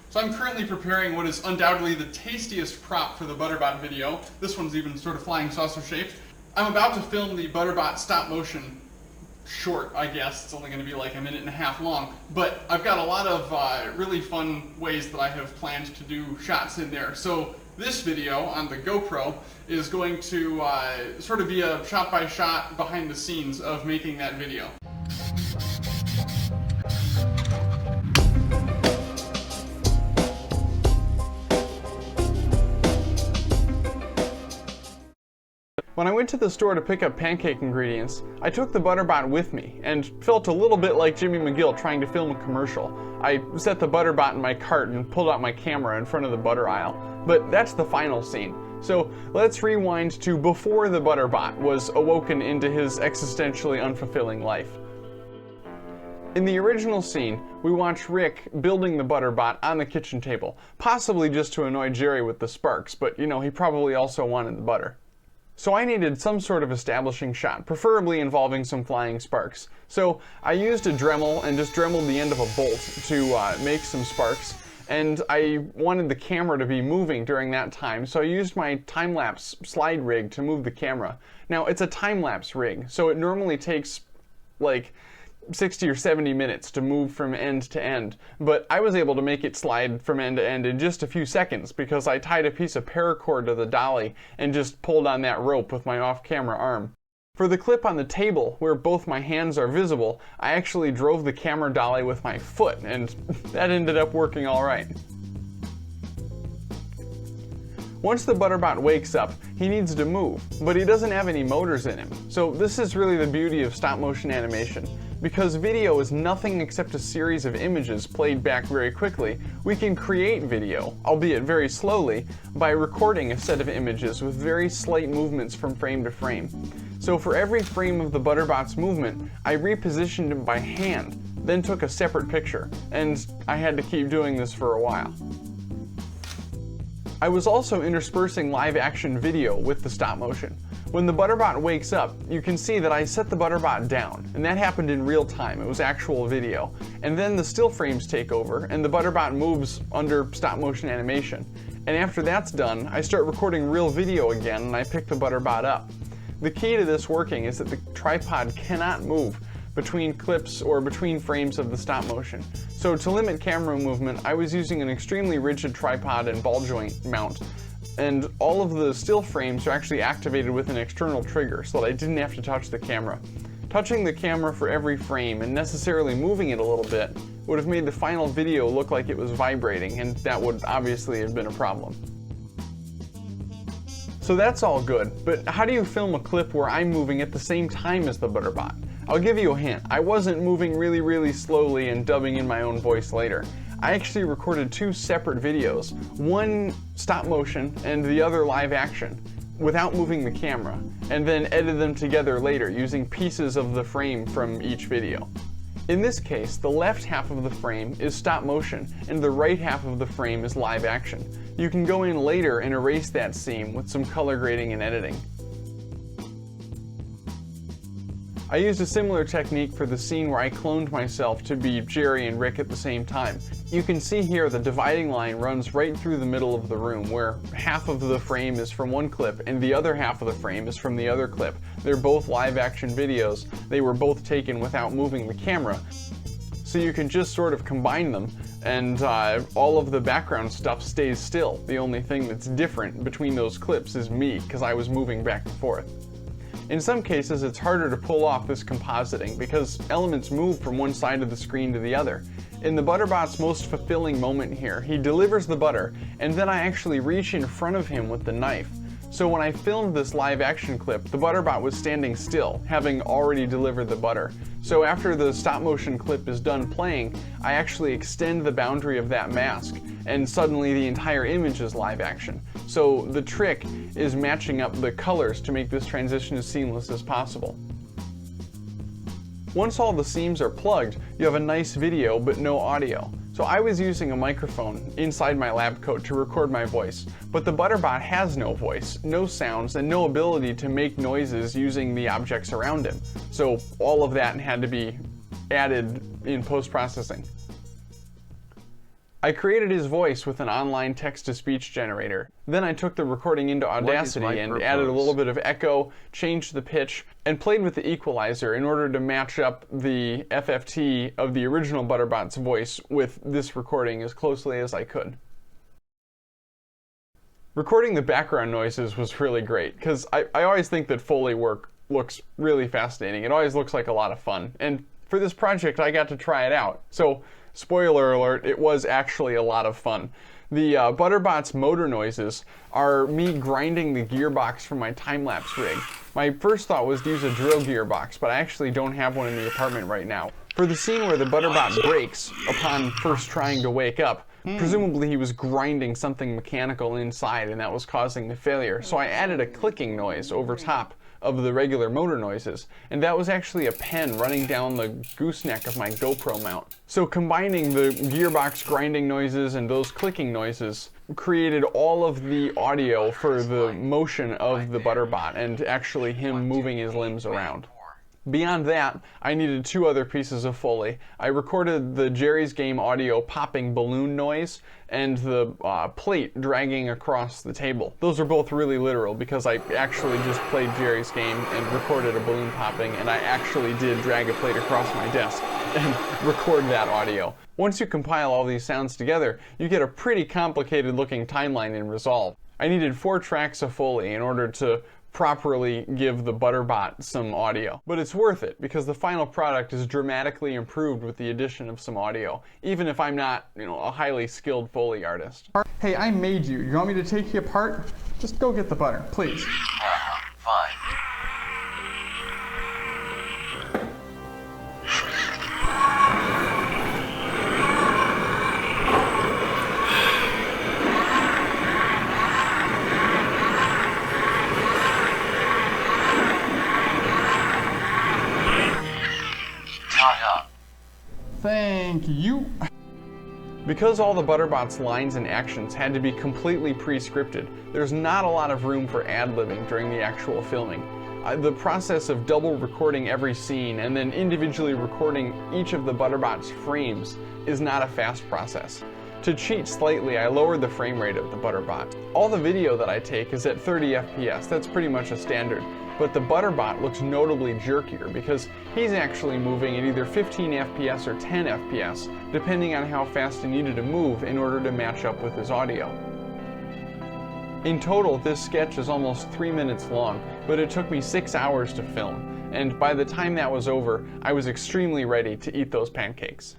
So I'm currently preparing what is undoubtedly the tastiest prop for the Butterbot video. This one's even sort of flying saucer shaped. I'm about to film the Butterbot stop motion short, I guess. It's only going to be like a minute and a half long. But I've got a lot of really fun ways that I have planned to do shots in there. So this video on the GoPro is going to sort of be a shot-by-shot behind the scenes of making that video. When I went to the store to pick up pancake ingredients, I took the Butterbot with me and felt a little bit like Jimmy McGill trying to film a commercial. I set the Butterbot in my cart and pulled out my camera in front of the butter aisle. But that's the final scene. So let's rewind to before the Butterbot was awoken into his existentially unfulfilling life. In the original scene, we watch Rick building the Butterbot on the kitchen table, possibly just to annoy Jerry with the sparks, but you know, he probably also wanted the butter. So I needed some sort of establishing shot, preferably involving some flying sparks. So I used a Dremel and just dremeled the end of a bolt to make some sparks. And I wanted the camera to be moving during that time, so I used my time-lapse slide rig to move the camera. Now, it's a time-lapse rig, so it normally takes like 60 or 70 minutes to move from end to end, but I was able to make it slide from end to end in just a few seconds because I tied a piece of paracord to the dolly and just pulled on that rope with my off-camera arm. For the clip on the table, where both my hands are visible, I actually drove the camera dolly with my foot, and that ended up working all right. Once the Butterbot wakes up, he needs to move, but he doesn't have any motors in him. So this is really the beauty of stop-motion animation. Because video is nothing except a series of images played back very quickly, we can create video, albeit very slowly, by recording a set of images with very slight movements from frame to frame. So for every frame of the Butterbot's movement, I repositioned him by hand, then took a separate picture, and I had to keep doing this for a while. I was also interspersing live action video with the stop motion. When the Butterbot wakes up, you can see that I set the Butterbot down, and that happened in real time. It was actual video. And then the still frames take over, and the Butterbot moves under stop motion animation. And after that's done, I start recording real video again, and I pick the Butterbot up. The key to this working is that the tripod cannot move between clips or between frames of the stop motion. So to limit camera movement, I was using an extremely rigid tripod and ball joint mount. And all of the still frames are actually activated with an external trigger so that I didn't have to touch the camera. Touching the camera for every frame and necessarily moving it a little bit would have made the final video look like it was vibrating, and that would obviously have been a problem. So that's all good, but how do you film a clip where I'm moving at the same time as the Butterbot? I'll give you a hint. I wasn't moving really slowly and dubbing in my own voice later. I actually recorded two separate videos, one stop motion and the other live action, without moving the camera, and then edited them together later using pieces of the frame from each video. In this case, the left half of the frame is stop motion and the right half of the frame is live action. You can go in later and erase that seam with some color grading and editing. I used a similar technique for the scene where I cloned myself to be Jerry and Rick at the same time. You can see here the dividing line runs right through the middle of the room, where half of the frame is from one clip and the other half of the frame is from the other clip. They're both live action videos. They were both taken without moving the camera. So you can just sort of combine them, and all of the background stuff stays still. The only thing that's different between those clips is me, because I was moving back and forth. In some cases, it's harder to pull off this compositing because elements move from one side of the screen to the other. In the Butterbot's most fulfilling moment here, he delivers the butter, and then I actually reach in front of him with the knife. So when I filmed this live action clip, the Butterbot was standing still, having already delivered the butter. So after the stop motion clip is done playing, I actually extend the boundary of that mask, and suddenly the entire image is live action. So the trick is matching up the colors to make this transition as seamless as possible. Once all the seams are plugged, you have a nice video but no audio. So I was using a microphone inside my lab coat to record my voice, but the Butterbot has no voice, no sounds, and no ability to make noises using the objects around him. So all of that had to be added in post-processing. I created his voice with an online text-to-speech generator. Then I took the recording into Audacity and added a little bit of echo, changed the pitch, and played with the equalizer in order to match up the FFT of the original Butterbot's voice with this recording as closely as I could. Recording the background noises was really great, because I always think that Foley work looks really fascinating. It always looks like a lot of fun. And for this project, I got to try it out. So, spoiler alert, it was actually a lot of fun. The Butterbot's motor noises are me grinding the gearbox from my time-lapse rig. My first thought was to use a drill gearbox, but I actually don't have one in the apartment right now. For the scene where the Butterbot breaks upon first trying to wake up, presumably he was grinding something mechanical inside and that was causing the failure. So I added a clicking noise over top of the regular motor noises, and that was actually a pen running down the gooseneck of my GoPro mount. So combining the gearbox grinding noises and those clicking noises created all of the audio for the motion of the Butterbot and actually him moving his limbs around. Beyond that, I needed two other pieces of Foley. I recorded the Jerry's Game audio popping balloon noise and the plate dragging across the table. Those are both really literal because I actually just played Jerry's Game and recorded a balloon popping, and I actually did drag a plate across my desk and record that audio. Once you compile all these sounds together, you get a pretty complicated looking timeline in Resolve. I needed 4 tracks of Foley in order to properly give the Butterbot some audio. But it's worth it because the final product is dramatically improved with the addition of some audio, even if I'm not, a highly skilled Foley artist. Hey, I made you. You want me to take you apart? Just go get the butter, please. Fine. Thank you. Because all the Butterbot's lines and actions had to be completely pre-scripted, there's not a lot of room for ad-libbing during the actual filming. The process of double recording every scene and then individually recording each of the Butterbot's frames is not a fast process. To cheat slightly, I lowered the frame rate of the Butterbot. All the video that I take is at 30 FPS, that's pretty much a standard. But the Butterbot looks notably jerkier because he's actually moving at either 15 FPS or 10 FPS, depending on how fast he needed to move in order to match up with his audio. In total, this sketch is almost 3 minutes long, but it took me 6 hours to film, and by the time that was over, I was extremely ready to eat those pancakes.